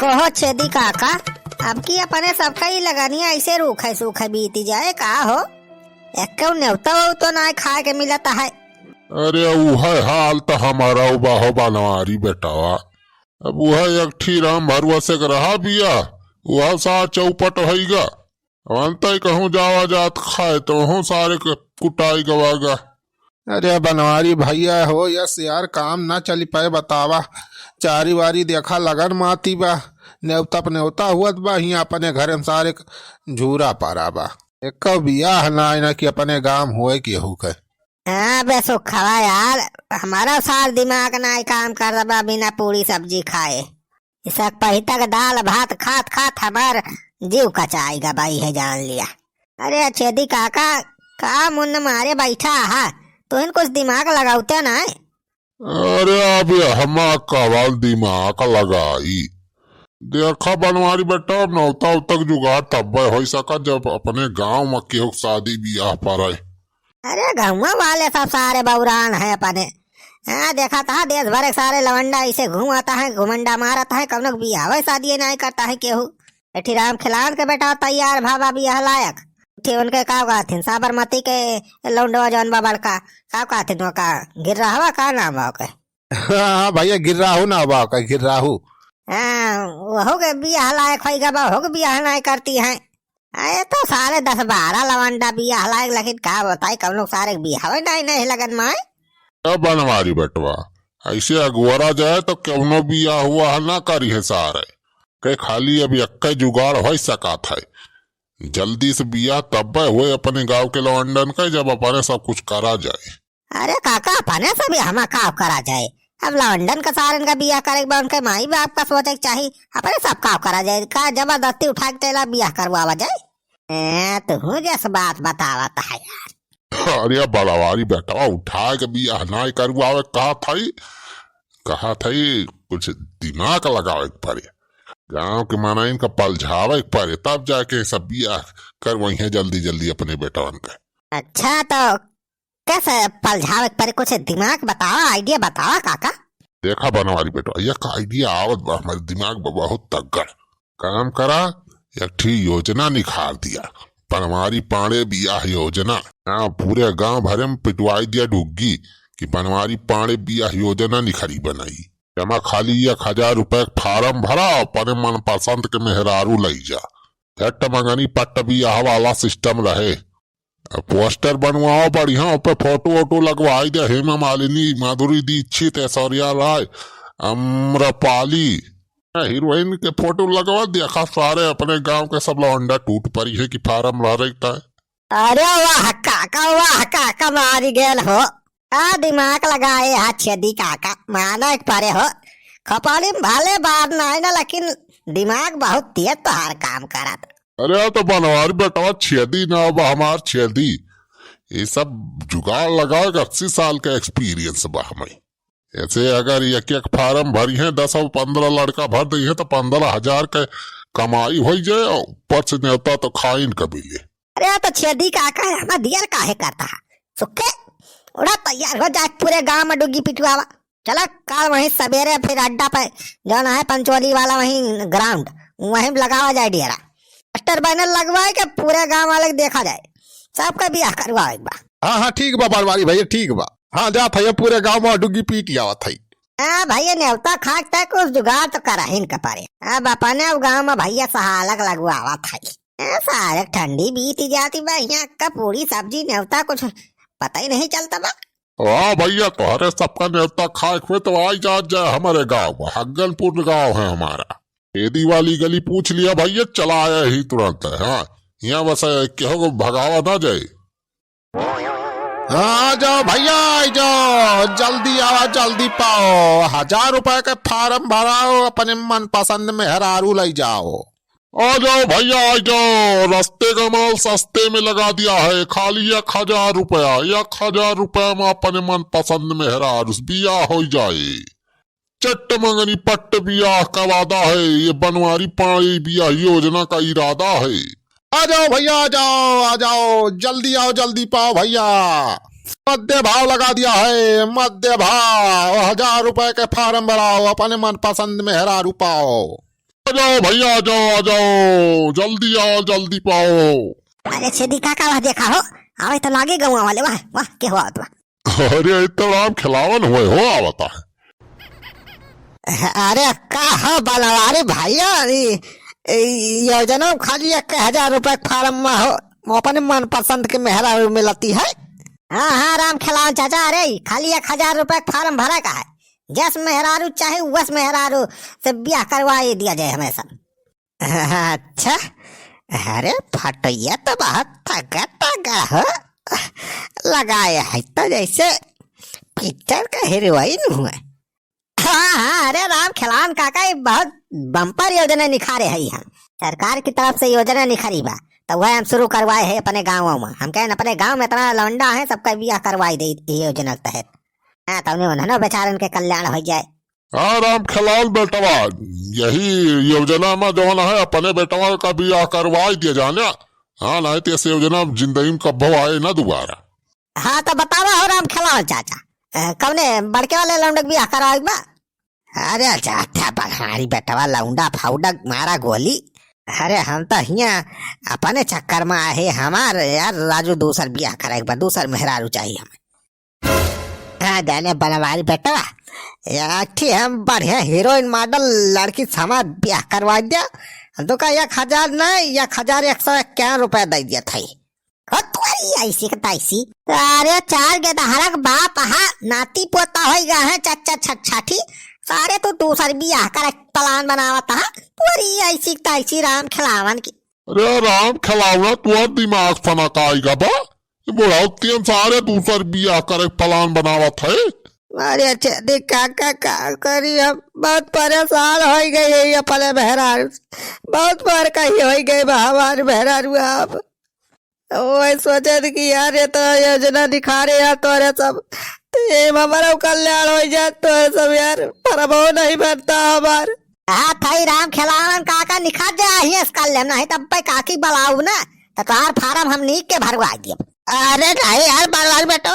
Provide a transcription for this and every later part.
कहो छेदी काका, अब की अपने सबका ही लगानिया ऐसे रूखे सूखे बीती जाए का हो। एक न्योता हो तो ना खाए के मिलता है। अरे वह हाल तो हमारा उबा हो बनवारी बेटावा। अब वह एक ठी राम भरुआ से रहा बिया, वह सा चौपट होगा। अंत कहूँ जावा जात खाए तो हूँ सारे कुटाई गवागा। अरे बनवारी भैया हो यस यार, काम ना चली पाए बतावा। चारी वारी देखा लगन माती बा, न्योता न्योता हुआ बा, ही अपने घर में सारे झूरा पारा बा। एक बियाह ना कि अपने गांव हुए कि हो के। हाँ बे सुखवा यार, हमारा सार दिमाग ना काम कर रहा बिना पूरी सब्जी खाए। इसा पहिता का दाल भात खात खात हमार जीव कचाएगा भाई है जान लिया। अरे छेदी काका, का मुन्न मारे बैठा हा, तो इन कुछ दिमाग लगाते ना। अरे अब हमा कवाल दिमाग लगाई देखा बनवारी बेटा। अब नौता तक जुगाड़ तब हो सका जब अपने गांव में केहू शादी ब्याह पर आए। अरे गाँव वाले सब सारे बौरान है अपने। हाँ देखा था देश भर के सारे लवंडा ऐसे घूमता है, घुमंडा मारता है, कब बियाह शादी नहीं करता है केहू। एठी राम खिलान के बेटा तैयार भावा बियाह लायक। उनके का कहथिन साबरमती के लौंडवा जौन बाबड़ का कहथिन का गिर रहा का नाम के। हाँ भैया गिर राहू ना बा का गिर राहू। हाँ वो के बियाह लायक होगा, हो बियाह नहीं करती है। अरे तो सारे 10-12 लवंडा बियाह लायक, लेकिन का बताई कब लोग सारे बियाह नहीं लगन माए। अब बनवारी बेटवा ऐसे अगुवरा जाए तो क्यों बियाह हुआ है ना करी है सारे के खाली अभी अक्के जुगाड़ हो सका था। जल्दी से बियाह तब हुए अपने गांव के लवंडन का जब अपने सब कुछ करा जाए। अरे काका अपने से भी हमा का करा जाए। अब लंदन का सारन का बियाह करे उनके माई बाप का सोचे चाहिए, अपने सब काम करा जाए का जबरदस्ती उठा के तेला बियाह करवावा जाए। तू जैसे बात बतावत है यार। अरे बड़ावारी बेटा उठा के बियाह ना करवावे कहा था कुछ दिमाग लगावे पड़े, गांव के माना इनका पलझावे पड़े, तब जाके सब बियाह करवाई है जल्दी जल्दी अपने बेटवन का। अच्छा तो कैसे पलझावे पड़े, कुछ दिमाग बताओ, आइडिया बताओ काका। देखा बनवारी बेटा एक आइडिया आवत बा हमारे दिमाग में बहुत तगड़। काम करा एक ठीक योजना निखार दिया, बनवारी पाड़े बियाह योजना। पूरे गांव भरे में पिटवाई दिया डुग्गी कि बनवारी पाड़े बियाह योजना निखरी बनाई। जमा खाली 1000 रुपए फार्म भरा, अपने मन पसंद के मेहरारू लई जा। झट मंगनी पट्ट बियाह वाला सिस्टम रहे। पोस्टर बनवाओ बढ़िया, पे फोटो वोटो लगवाई दे, हेमा मालिनी, माधुरी दीक्षित, ऐश्वर्या राय, अम्रपाली, हीरोइन के फोटो लगवा देखा सारे अपने गांव के सब लौंडा टूट पड़ी है कि फार्म ला रही है। अरे वाह काका मारी गेल हो। दिमाग लगाए हा छेदी काका, मानो एक परे हो। खपाली भाले बात नहीं ना, लेकिन दिमाग बहुत तेज तोहार काम करत। अरे तो बनवारी बेटा छेदी ना बा हमार छेदी, ये सब जुगाड़ लगा 80 साल का एक्सपीरियंस बा हमें। ऐसे अगर एक एक फार्म भरी है 10 और 15 लड़का भर दी है तो 15,000 के कमाई हो जाए, ऊपर से न्योता तो खाइन कभी ले। अरे तो छेदी काका हमें दियर काहे करता है, सुखे उड़ा तैयार हो जाए पूरे गांव में डुग्गी पिटवावा। चला कल वहीं सवेरे फिर अड्डा पे जाना है पंचोली वाला, वहीं ग्राउंड वहीं लगावा जाए डेरा, पोस्टर बैनर लगवाए के पूरे गांव वाले देखा जाए, सबका बियाह करवाए बा। हाँ ठीक बा बनवारी भैया ठीक बा। हाँ जा था पूरे गांव में डुग्गी पीट आवत है। हाँ भैया न्योता खाक तक कुछ जुगाड़ तो करा ही इनका पारे। अब अपने गांव में भैया सहालक लगवावा था। सारे ठंडी बीती जाती बा, यहाँ का पूरी सब्जी न्योता कुछ पता ही नहीं चलता बा। हाँ भैया तुम्हारे सबका न्योता खाए हुए तो आई जाए हमारे गाँव में, हग्गनपुर गाँव है हमारा। एदी वाली गली पूछ लिया भैया, चला आया ही तुरंत है। हाँ यहाँ बस केहो को भगावा ना जाए। हाँ जाओ भैया जाओ, जल्दी आवा जल्दी पाओ। 1000 रुपए के फार्म भराओ, अपने मन पसंद में मेहरारू ले जाओ। आ जाओ भैया आ जाओ, रास्ते का माल सस्ते में लगा दिया है, खाली 1000 रुपया। 1000 रुपया में अपने मन पसंद मेहरारू बियाह हो जाए। चट्ट मंगनी पट्ट बियाह का वादा है, ये बनवारी पाड़ी बियाह योजना का इरादा है। आ जाओ भैया आ जाओ जल्दी आओ जल्दी पाओ भैया। मध्य भाव लगा दिया है, मध्य भाव। 1000 रुपए के फार्म भराओ, अपने मन पसंद मेहरारू पाओ। जाओ भैया, आ जाओ, जल्दी पाओ। अरे छेदी काका वह देखा हो, आवे तो लागे गौवा वाले, वाह वाह के हुआ तो। अरे इतना राम खिलावन हुए हो आवता है। अरे कहा बनवारी भैया, योजना खाली 1000 रुपए फार्म में हो, अपने मन पसंद के मेहरारू मिलती है। हाँ हाँ राम खिलावन चाचा, अरे खाली 1000 रुपए फार्म भरा का है, जस मेहरारू चाहे वस मेहरारू से ब्याह करवा दिया जाए हमेशा। अच्छा, अरे फटैया तो बहुत तगड़ा हो लगाया है, तो जैसे पिक्चर का हीरोइन हुआ। हाँ, अरे राम खिलावन काका ये बहुत बम्पर योजना निखारे है, हम सरकार की तरफ से योजना निखारी बा, तो वह हम शुरू करवाए है अपने गाँव में। हम कहें अपने गाँव में इतना लौंडा है, सबका ब्याह करवाई दे योजना के तहत। हाँ, तो उन्हें बेचारे के कल्याण हो जाए। हाँ राम खिलावन बेटवा, यही योजना में जो है अपने बेटवा का ब्याह करवाई दिया जाना। हाँ, नहीं तो ऐसी योजना जिंदगी में कब आए ना दोबारा। हाँ तो बतावा हो राम खिलावन चाचा, कौने बड़के वाले लौंडा ब्याह करवाई बा? अरे चाचा हमारी बेटवा लौंडा फाउडा मारा गोली। अरे हम तो यहाँ अपने चक्कर में आए हमारे यार राजू दूसर ब्याह करेगा, दूसर मेहरारू चाहिए हमें। हाँ जाने बनवारी बेटवा, याठी हम बढ़िया हीरोइन मॉडल लड़की समा ब्याह करवा दिया, तो का 1000 नहीं 1151 रुपए दे दिया था। ऐसी का तैसी, अरे 4 के दहरक बाप हा नाती पोता हो गया है, चच्चा छठी सारे तो दूसर ब्याह कर प्लान बनावता है। पूरी ऐसी तैसी राम खिलावन की। अरे राम खिलावन तू दिमाग फना का आएगा बा, बुढ़ाती सारे दूसर ब्याह करे प्लान बनावत है। अरे अच्छा देख काका का करी, हम बहुत परेशान हो गए है अपने मेहरारू, बहुत बार कही हो गए हमारे मेहरारू। आप वही सोचे कि यार ये तो योजना दिखा रहे यार तोरे सब, तो ये हमारा कल्याण हो जाए तो सब यार परबो नहीं बनता हमार। हाँ थाई राम खिलावन काका निखा जाए कल्याण, नहीं तब पे काकी बुलाऊ ना तो तार फार्म हम नीक के भरवा दिए। अरे नहीं यार बाल बेटा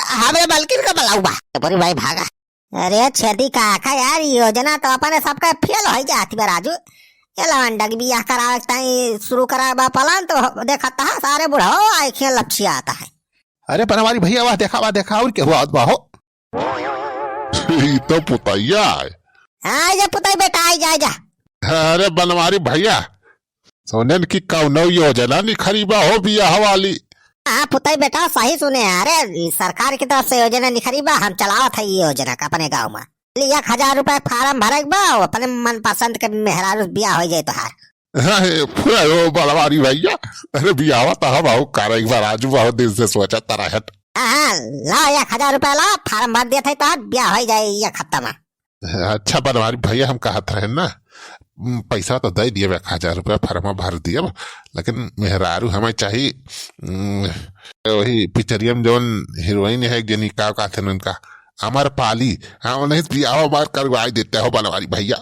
हमें बल्कि का बुलाऊ बा पूरी भाई भागा। अरे छेदी काका यार योजना तो अपने सबका फेल हो जाती बा राजू, ये लवंडा की ब्याह करा शुरू करा बा प्लान, तो देखा था सारे बुढ़ा आँखें लक्ष्य आता है। अरे बनवारी भैया वाह देखा और क्या हुआ बाहो। ये तो पुतैया है। हाँ जा पुताई बेटा आई जा। अरे बनवारी भैया, सोनन की कौनो योजना निखरी बा हो ब्याह वाली। हाँ पुताई बेटा सही सुने, अरे सरकार की तरफ से योजना निखरी बा, हम चलावा था ये योजना का अपने गाँव में। 1000 रुपए फार्म भरे बा, अपने मन पसंद के मेहरारू ब्याह हो जाए तो हार। बनवारी भैया, अरे ब्याह तो हम कर एक बार राजू बहुत दिन से सोचा तारा है। हाँ ला 1000 रुपए ला, फार्म भर दिया था तो ब्याह हो जाए ये खत्म। अच्छा बनवारी भैया, हम कहते रहे ना पैसा तो दे दिए 1000 रुपया फार्म भर दिए, लेकिन मेहरारू हमें चाहिए वही पिक्चरिया में जो हीरोइन है जनी का कहते हैं उनका अमर पाली। हाँ नहीं ब्याह बार करवाई देते हो बनवारी भैया।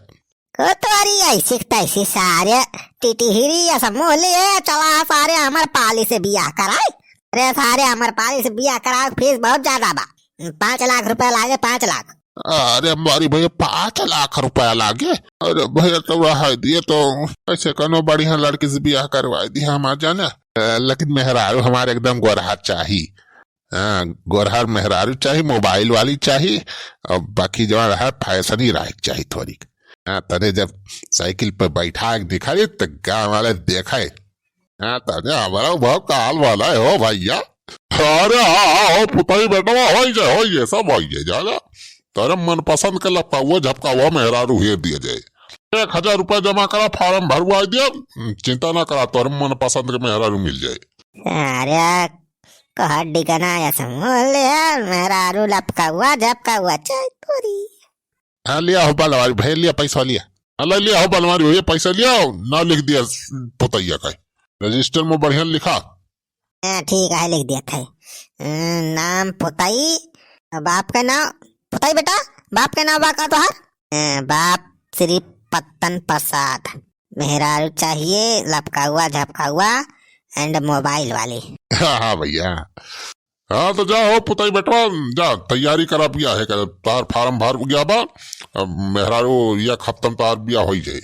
तुम्हारी ऐसी तैसी सारे टिटिहिरी या समूह लिए चला सारे अमर पाली से ब्याह कराए। अरे सारे अमर पाली से ब्याह कराए, फीस बहुत ज्यादा बा, 5 लाख रुपया लागे, 5 लाख। अरे हमारी भैया 5 लाख रुपया लागे। अरे भैया तो रहा दिए तो ऐसे कनो बढ़िया लड़की से ब्याह करवा दी हमारे जाना, लेकिन मेहरारू हमारे एकदम गोरहार चाहिए। हाँ गोरहार मेहरारू चाहिए, मोबाइल वाली चाहिए, और बाकी जो है फैशन ही राइक चाहिए थोड़ी। हाँ तने जब साइकिल पर बैठा दिखाई तो गाँव वाले देखा, हाँ तने हमारा बहुत काल वाला है हो भैया। अरे हाँ हो पुताई बेटा हो जाए सब हो जाए, तेरे मन पसंद के लगता वो झपका हुआ मेहरारू ही दिया जाए। 1000 रुपया जमा करा, फार्म भरवा दिया, चिंता ना करा, तेरे मन पसंद के मेहरारू मिल जाए। अरे कहड्डी का ना मेहरारू लपका हुआ झपका हुआ चाय थोड़ी। हाँ लिया हो बनवारी भैया, लिया पैसा लिया, अल्लाह लिया हो बनवारी भैया पैसा लिया, ना लिख दिया पुतैया का रजिस्टर में बढ़िया लिखा। ठीक है लिख दिया था, नाम पुतई, बाप का नाम पुतई बेटा, बाप का नाम बाका तो हर बाप श्री पत्तन प्रसाद, मेहरारू चाहिए लपका हुआ झपका हुआ एंड मोबाइल वाली। हाँ भैया, हाँ तो जाओ पुताई बेटवा जा तैयारी करा, बिया है तार फार्म भर गया बा, मेहरारू या खत्म तार बिया हो जाए।